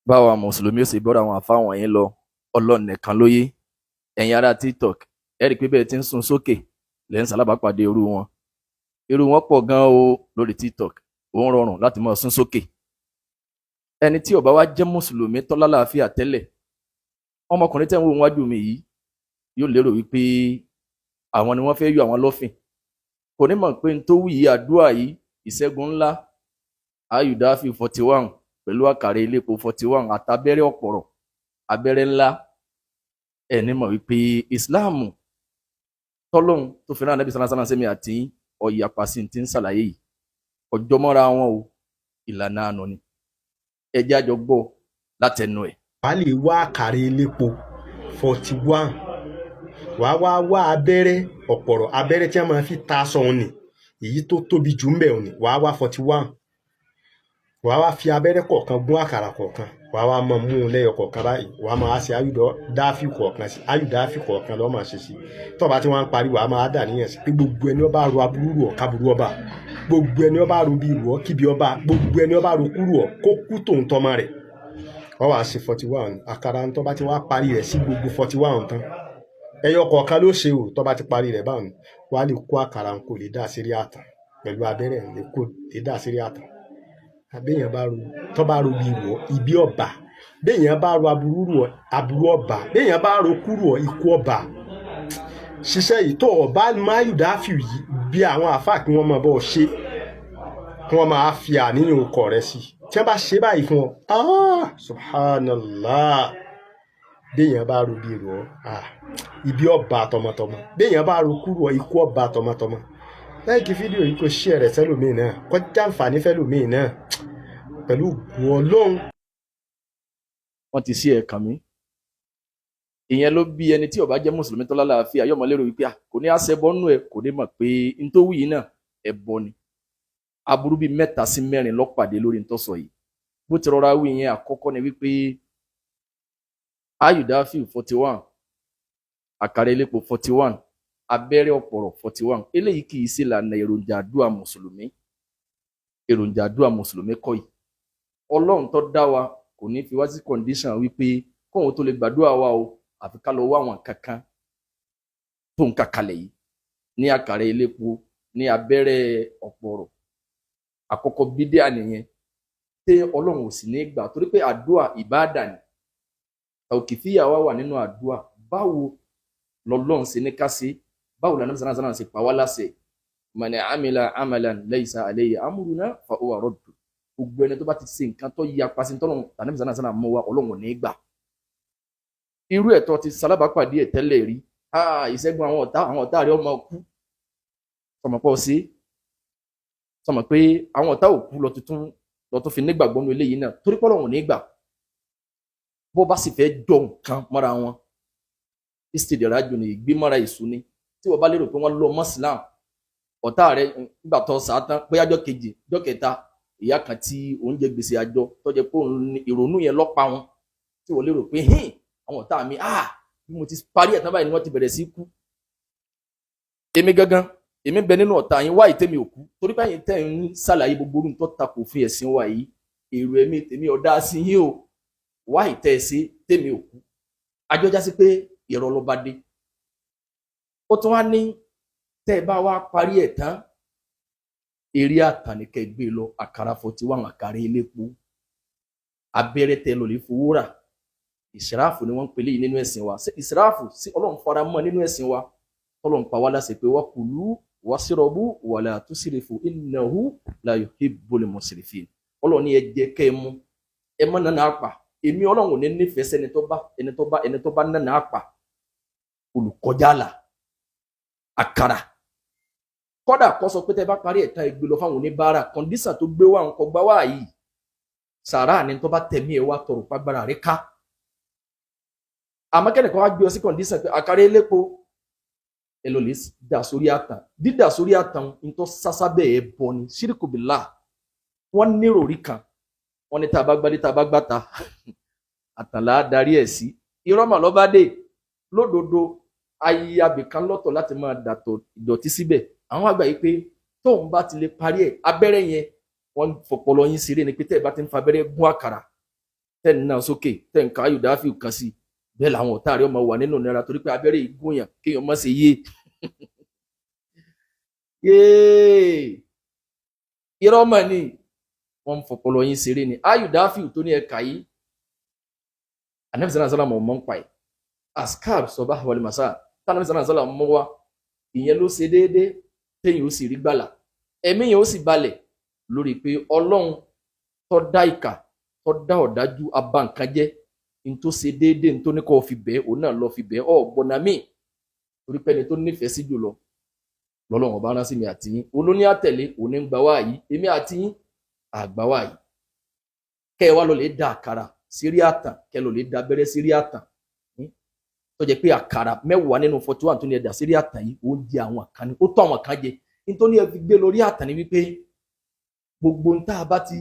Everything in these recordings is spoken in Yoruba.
báwa mùsùlùmí ó sì gbọ́dọ̀ àwọn àfáà wọ̀nyí lọ ọlọ́run nìkan ló yé. Ẹ̀yin ará tiktok ẹ rí i pé bẹ́ẹ̀ ti ń sun sókè lẹ́ ń ṣalábàápàdé irú wọn pọ̀ gan-an o lórí tiktok. Ó ń rọrùn láti máa sun sókè. Ẹni tí ó bá wá jẹ́ mùsùlùmí tó lálàáfíà tẹ́lẹ̀, ọmọkùnrin tẹ́ ń wò wájú mi yìí yóò lérò wípé àwọn ni wọ́n fẹ́ yọ àwọn lọ́fìn. Kò ní mọ̀ pé n tó wù yìí àdúrà yìí ìṣẹ́gun ńlá ayùdáfì 41 pẹ̀lú àkàrà elépo 41 àtàbẹ́rẹ́ ọ̀pọ̀rọ̀ abẹ́rẹ́ ńlá. Ẹ̀ ní mọ̀ wípé ìsìláàmù tọ́lọ́hun tó fi rán Ànábì sallallahu alaihi wasallam àti ọ̀yàpá sí ti ń ṣàlàyé yìí ọjọ́ mọ́ra wọn o, ìlànà àná ni. Ẹ jẹ́ àjọ gbọ́ látẹnu ẹ̀. wàá lè wá àkàrà elépo 41, wàá wá abẹ́rẹ́ ọ̀pọ̀rọ̀ abẹ́rẹ́ tí wọ́n máa fi ta aṣọ òní èyí tó tóbi jù ń bẹ̀ òní wàá wá 41, wàá wá fi abẹ́rẹ́ kọ̀ọ̀kan gún àkàrà kọ̀ọ̀kan, wàá wá máa mú un lẹ́yọ kọ̀ọ̀kan báyìí, wàá máa ṣe ayùdáfì kọ̀ọ̀kan sí ayùdáfì kọ̀ọ̀kan lọ́ọ́ máa ṣe sí. tó bá tí wọ́n ń parí wàá máa dà níyàn sí pé gbogbo ẹni ó bá ro aburú rù ọ́ káburú ọba, gbogbo ẹni ó bá ro bí rù ọ́ kíbi ọba, gbogbo ẹni ó bá ro kúrú ọ́ kó kú tòun tọ́mọ rẹ̀. wọ́n wá ṣe 41 àkàrà tó bá ti wá parí rẹ̀ sí gbogbo 41 tán ẹyọ kọ̀ọ̀kan ló ṣe o. tó bá ti parí rẹ̀ báwọn wàá lè kó àkàrà kò lè dá sírí àtàn pẹ̀lú abẹ́rẹ́ lè kó lè dá sírí àtàn. Béèyàn bá ro tó bá ro bí rù ọ́ ibi ọba, béèyàn bá ro aburú rù ọ́ aburú ọba, béèyàn bá ro kúrú ọ́ ikú ọba. ṣiṣẹ́ yìí tó ọba máyùdáfì yìí bí àwọn àáfàá kí wọ́n máa bọ́ ṣe kí wọ́n máa fi àníyàn ọkọ̀ rẹ̀ sí. tí wọ́n bá ṣe báyìí fún ọ subhanallah, béèyàn bá ro bí rù ọ́ ibi ọba tọmọtọmọ, béèyàn bá ro kúrú ọ́ ikú ọba tọmọtọmọ. láìkí fídíò yìí kò ṣí ẹ̀rẹ̀ sẹ́lòmíì náà kó jàǹfààní fẹ́lòmíì náà pẹ̀lú ògùn Ọlọ́run. Wọ́n ti sí ẹ̀kan mi. Ìyẹn ló bí ẹni tí ó bá jẹ́ mùsùlùmí tó lálàáfíà yóò mọ̀ lérò wípé kò ní àṣẹbọ nú ẹ̀, kò ní mọ̀ pé n tó wù yìí náà ẹbọ ni. Aburú bíi 3 sí 4 lọ́pàdé lórí n tó sọ yìí. Bó ti rọra wí yẹn àkọ́kọ́ ni wípé ayùdáfì 41 àkàrà elépo 41 abẹ́rẹ́ ọ̀pọ̀rọ̀ 41 eléyìí kì í sí ìlànà èròjà àdúrà mùsùlùmí. Èròjà àdúrà mùsùlùmí kọ́ yìí. Ọlọ́run tó dá wa kò ní fi wá sí condition wípé kóhun tó lè gbàdúrà wa o àfi ká lọ wá àwọn kankan tó ń kàkalẹ̀ yìí ní àkàrà elépo ní abẹ́rẹ́ ọ̀pọ̀rọ̀. Àkọ́kọ́ bídíà nìyẹn tí Ọlọ́run ò sì ní gbà torí pé àdúrà ìbáàdà ni. Tàwkífíyà wà nínú àdúrà. Báwo lọ́lọ́run ṣe ní ká ṣe, báwo l'Ànábì sallallahu alaihi wasallam ṣe pa wá láṣẹ. Man amila amalan laysa alayhi amruna fa huwa radd. Gbogbo ẹni tó bá ti ṣe nǹkan tó yapa sí tọ́lọ́run Ànábì sallallahu alaihi wasallam mọ́ wa Ọlọ́run ò ní gbà. Irú ẹ̀tọ́ ti ṣalábàápàdé ẹ̀ tẹ́lẹ̀ rí. Ìṣẹ́gun àwọn ọ̀tá rẹ̀ ọmọ kú. Sọmọ pọ̀ sí. Sọmọ pé àwọn ọ̀tá ò kú lọ tún fi nígbàgbọ́ nínú eléyìí náà torí pé Ọlọ́run ò ní gbà. Bó bá sì fẹ́ jọ nǹkan mọ́ra wọn. Istidraju ni ìgbémọ́ra ìṣú ni. Tí wọ́n bá lérò pé wọ́n lọ mọ́sílám ọ̀tá rẹ̀ nígbà tó sàátán pé ọjọ́ kejì ọjọ́ kẹta ìyá kan tí oúnjẹ gbèsè àjọ tó jẹ́ pé ìrònú yẹn lọ́pa wọn tí wọ́n lérò pé àwọn ọ̀tá mi bí mo ti parí ẹ̀ tán báyìí ni wọ́n ti bẹ̀rẹ̀ sí kú. Èmi gangan èmi bẹ nínú ọ̀tá yín wá ìtẹ́mi òkú torí báyìí tẹ́ ń ṣàlàyé gbogbo orun tó takò fi ẹ̀sìn wa yìí èrò ẹ̀mí tèmi ọ̀dá sí yín o wá ìtẹ́ ẹ̀ sí tèmi òkú. Àjọjá sí pé ìrọ̀ ló bá dé. Ó tún wá ní tẹ́ ẹ bá wá parí ẹ̀ tán eré àtànìkẹ́ gbé lọ àkàrà 41 àkàrà elépo abẹ́rẹ́ tẹ́ lọ lè fowó rà. Ìsìráàfù ni wọ́n ń pèlè yìí nínú ẹ̀sìn wa. Ìsìráàfù sí Ọlọ́run fara mọ́ nínú ẹ̀sìn wa. Ọlọ́run pa wá láṣẹ pé wakulu washrabu wala tusrifu innahu la yuhibbul musrifin. Ọlọ́run ní ẹ jẹ kẹ́ ẹ mú ẹ má nánà àpà. Èmi Ọlọ́run ò ní nífẹ̀ẹ́ sẹ́ni tó bá nánà àpà olùkọjá là àkàrà. Kódà kó sọ pé tẹ́ bá parí ẹ̀ta ìgbé lọ fáwọn oníbàárà kọ̀ǹdíṣà tó gbé wá nǹkan gbá wá yìí sàrà ni tó bá tẹ̀mí ẹ̀ wá tọrọ pàgbára rẹ̀ ká. Àmọ́ kẹ́nìkan wá gbé ọ sí kọ̀ǹdíṣà pé àkàrà elépo ẹ lọ lè dà sórí àtàn. Dídà sórí àtàn ń tọ́ sásá bẹ́ẹ̀ bọ ni ṣíríkù bìlá. Wọ́n nírò rí kan wọ́n ní tá a bá gbádé tá a bá gbáta àtànlá darí ẹ̀ sí. Irọ́ mà lọ́ bá dé lódodo ayé abìkan lọ́tọ̀ láti máa dàtọ̀ ìdọ̀tí síbẹ̀. Àwọn àgbà yìí pé tóun bá ti lè parí ẹ̀ abẹ́rẹ́ yẹn wọ́n fọpọlọ yín ṣeré ni pé tẹ́ ẹ bá ti ń fa abẹ́rẹ́ gún àkàrà tẹ́ni náà sókè tẹ́ni ká Yudafi kan sí bẹ́ẹ̀ làwọn ọ̀tá rẹ̀ ọmọ wà nínú ìnira torí pé abẹ́rẹ́ ìgúnyàn kéèyàn má ṣe yé yéé irọ́ mọ̀ ni wọ́n ń fọpọlọ yín ṣeré ni Yudafi tó ní ẹ̀ka yìí Ànábì sallallahu alaihi wasallam mọ̀ ń pa ẹ̀ askar sabah wal masa tánàbí sallallahu alaihi wasallam mọ́ wá ìyẹn ló ṣe déédéé téèyàn ó sì rí gbàlà ẹ̀mí yẹn ó sì balẹ̀ lórí pé Ọlọ́run tó dá ìkà tó dá ọ̀dájú abankanjẹ́ ní tó ṣe déédéé ní tó ní kó fi bẹ́ẹ̀ òun náà lọ fi bẹ́ẹ̀ gbọ́nà míì torí pé ẹni tó nífẹ̀ẹ́ sí jùlọ lọ́lọ́run ọba rán sí mi àti yín olóní àtẹ̀lé òní ń gbà wá yìí èmi àti yín àgbà wá yìí kẹ́ ẹ wá lọ lè da àkàrà sírí àtàn kẹ́ ẹ lọ lè da abẹ́rẹ́ sírí àtàn tó jẹ́ pé àkàrà 10 nínú 41 tó ní ẹ̀dà sírí àtàn yìí oúnjẹ àwọn kan ni ó tó àwọn kan jẹ nítorí ẹ fi gbé lórí àtàn ni wípé gbogbo ń tá a bá ti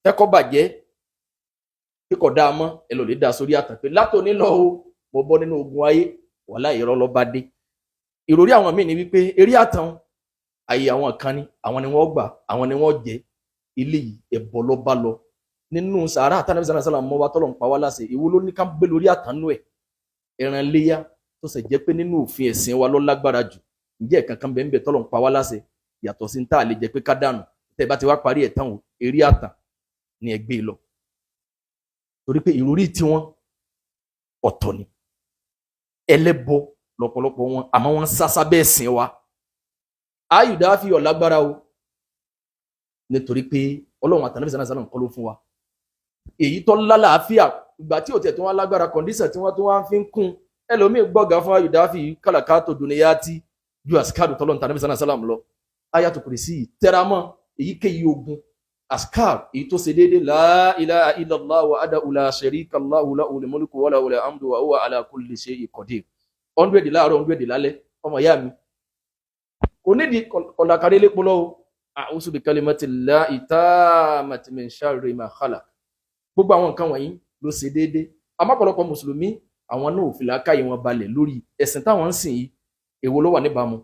fẹ́kọ́ bàjẹ́ kíkọ̀ dáa mọ́ ẹ lọ lè da sórí àtàn pé látòní lọ o mo bọ́ nínú ogun ayé wàhálà irọ́ ló bá dé ìròrí àwọn míì ni wípé eré àtàn ayé àwọn kan ni àwọn ni wọ́n gbà àwọn ni wọ́n jẹ ilé yìí ẹbọ ló bá lọ nínú sàárà àtànàbí sallallahu alaihi wasallam mọ́ wa tọ́lọ̀ ń pa wá láṣẹ ìwọ ló ní ká gbé lórí àtànú ẹ̀ ẹran léyà tó sì jẹ́ pé nínú òfin ẹ̀sìn wa ló lágbára jù ǹjẹ́ kankan bẹ́ẹ̀ ń bẹ tọ́lọ̀ ń pa wá láṣẹ yàtọ̀ sí tá a lè jẹ́ pé ká dànù tẹ́ bá ti wá parí ẹ̀ tán o eré àtàn ni ẹ gbé lọ torí pé ìròrí tiwọn ọ̀tọ̀ ni ẹlẹ́bọ lọ́pọ̀lọpọ̀ wọn àmọ́ wọ́n sásá bẹ́ẹ̀ sìn wa Yudafi ó lágbára o nítorí pé Ọlọ́run àtànàbí sallallahu alaihi wasallam kọ́ ló fún wa èyí tó lálàáfíà ìgbà tí ò tẹ̀ tó wá lágbára kọ̀ǹdíṣà tí wọ́n tó wá fi ń kún ẹlòmíì gbọ́gà fún Yudafi kálàkátò dùnìyàtì ju àsìkáàdù tọ́lọ́run tànàbí sallallahu alaihi wasallam lọ Ayatul Kursi tẹramọ́ èyíkéyìí ogun askar èyí tó ṣe déédéé la ilaha illallah wahdahu la sharika lahu lahul mulku wa lahul hamdu wa huwa ala kulli shay'in qadir 100 láàárọ̀ 100 lálẹ́ ọmọ ìyá mi kò nídìí kọ̀làkàrí lépo lọ́wọ́ a'udhu bi kalimatillahi tammati min sharri ma khalaq gbogbo àwọn nǹkan wọ̀nyí ló ṣe déédéé àmọ́ ọ̀pọ̀lọpọ̀ mùsùlùmí àwọn náà ò fi làákàyè wọn balẹ̀ lórí ẹ̀sìn táwọn ń sìn yìí èwo ló wà níbàámu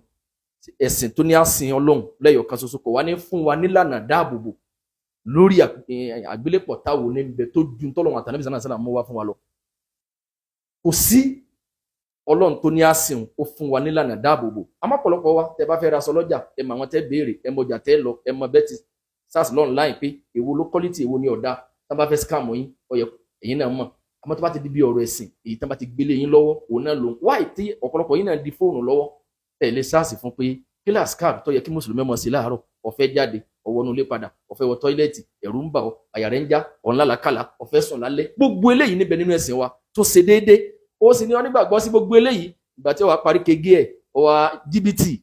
ẹ̀sìn tó ní á sìn Ọlọ́run lẹ́yọ̀kan ṣoṣo kò wá ní fún wa nílànà dáàbòbò lórí àgbélépọ̀ táwo ní bẹ tó ju tọ́lọ́run àtànàbí sallallahu alaihi wasallam mú wá fún wa lọ kò sí Ọlọ́run tó ní á sìn ó fún wa nílànà dáàbòbò àmọ́ ọ̀pọ̀lọpọ̀ wa tẹ́ bá fẹ́ ra aṣọ lọ́jà ẹ mọ àwọn tẹ́ béèrè ẹ mọ ọjà tẹ́ lọ ẹ mọ bẹ́ẹ̀ ti sars online pé èwo ló quality èwo ni ọ̀dà tá bá fẹ́ scam yín ọyẹ ẹ̀yin náà mọ̀ àmọ́ tó bá ti di bí ọ̀rọ̀ ẹ̀sìn èyí tá bá ti gbélé yín lọ́wọ́ òun náà lòun wáì tí ọ̀pọ̀lọpọ̀ yín náà di fóònù lọ́wọ́ tẹ̀lé sars fún pé kíláàsì card tó yẹ kí mùsùlùmí mọ̀ sí láàárọ̀ ọ̀fẹ́ jáde ọwọ́nú ilé padà ọ̀fẹ́ wọ tọ́ílẹ̀tì ẹ̀rù ń bà ọ́ àyà rẹ̀ ń já ọ̀nlálàkàlà ọ̀fẹ́ sùn lálẹ́ gbogbo eléyìí níbẹ̀ nínú ẹ̀sìn wa tó ṣe déédéé ó sì ní wọn nígbàgbọ́ sí gbogbo eléyìí ìgbà tí wàá parí kege ẹ̀ ọwà jìbìtì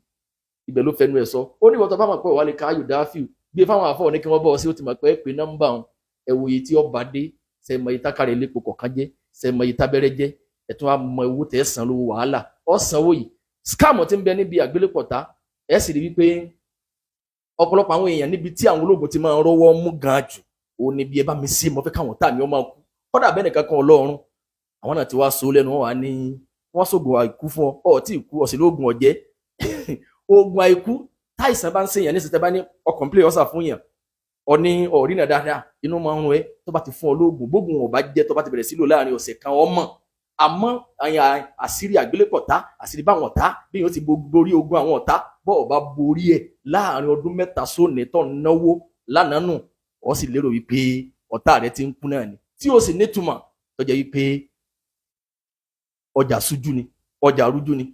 ibẹ̀ ló fẹnu ẹ̀ sọ ó ní ìwọ́tọ̀ fáwọn pẹ̀ wà lè ká Yudafi gbé fáwọn àfọ̀ ní kí wọ́n bọ̀ sí ó ti mọ̀ pé pé nọ́mbà wọn ẹ̀wò yìí tí ọba dé sẹ́mọ yìí tákàrẹ̀ lépo kọ̀ọ̀kan jẹ́ sẹ́mọ yìí tábẹ́rẹ́ jẹ́ ẹ̀tún wa mọ owó tẹ̀ san lówó wàhálà ọ̀sánwó yìí scam ti ń bẹ níbi àgbélépọ̀tá ẹ̀ sì rí wípé ọ̀pọ̀lọpọ̀ àwọn èèyàn níbi tí àwọn ológun ti máa ń rọ́wọ́ mú gan jù ó ní bí ẹ bá mi sí mo fẹ́ káwọn tá mi ó máa kú kọ́dà bẹ́ẹ̀ nìkan kan Ọlọ́run àwọn náà ti wá so lẹ́nu wọn wá ní wọ́n sógun àìkú fún ọ tí ìkú ọ̀sìn lóògùn ọ̀jẹ́ oògùn àìkú táìsàn bá ń ṣèyàn nísìsiyìí tẹ́ bá ní ọkàn play ọ̀sà fún yàn ọ ní ọ̀rí náà dáadáa inú máa ń rún ẹ tó bá ti fún ọ lóògùn gbógun ọ̀bá jẹ́ tó bá ti bẹ̀rẹ̀ sílò láàrin ọ̀sẹ̀ kan ọmọ àmọ́ àṣírí àgbélépọ̀tá àṣírí báwọn ọ̀tá bí yóò ti borí ogun àwọn ọ̀tá bọ́ ọ̀bá borí ẹ̀ láàrin ọdún 3 sóòní tó náwó lánàá nù ọ sì lérò wípé ọ̀tá rẹ ti ń kú náà ni tí ó sì nítumọ̀ tó jẹ́ wípé ọjà sújú ni ọjà rújú ni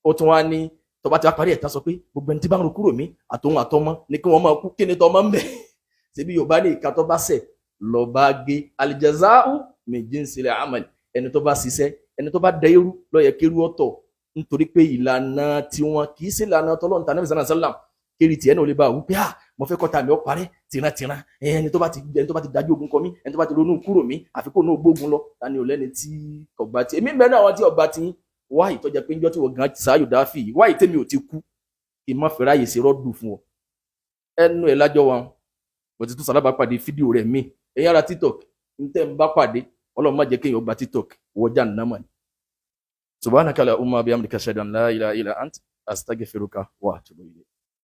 ó tún wá ní tó bá ti wá parí ẹ̀ta sọ pé gbogbo ẹni tí bá ń ro kúrò mí àtòun àtọmọ ní kí wọ́n máa kú kí ni tọmọ ń bẹ ṣebí Yorùbá ní ìka tó bá ṣẹ̀ lọ bá gé aljaza'u min jinsil amal ẹni tó bá ṣiṣẹ́ ẹni tó bá dẹ irú ló yẹ kí irú ọ̀tọ̀ nítorí pé ìlànà tiwọn kì í sí ìlànà tọlọ́run tànàbí sallallahu alaihi wasallam kiri tiẹ̀ náà lè bá wù pé mo fẹ́ kọ́ta mi ó parẹ́ tìrantìran ẹni tó bá ti dájú ogun kọ mí ẹni tó bá ti ronú kúrò mí àfikún náà gbógun lọ tani ò lẹ́ni tí ọgbà tí èmi mẹ́rin àwọn tí ọgbà tí wá ìtọ́jà pé njọ́ tí wọ́n gan sáà Yudafi wá ìtẹ́mi ò ti kú kì í má fẹ́ ráyè sí rọ́dù fún ọ ẹnu ẹ̀ lájọ́ wa mo ti tún sálábà pàdé fídíò rẹ̀ mí ẹ̀yin ara TikTok ń tẹ́ ń bá pàdé Ọlọ́run má jẹ́ kéèyàn gba TikTok wọjá nàmà ni subhanaka allahumma bihamdika ashhadu an la ilaha illa ant astaghfiruka wa atubu ilayk.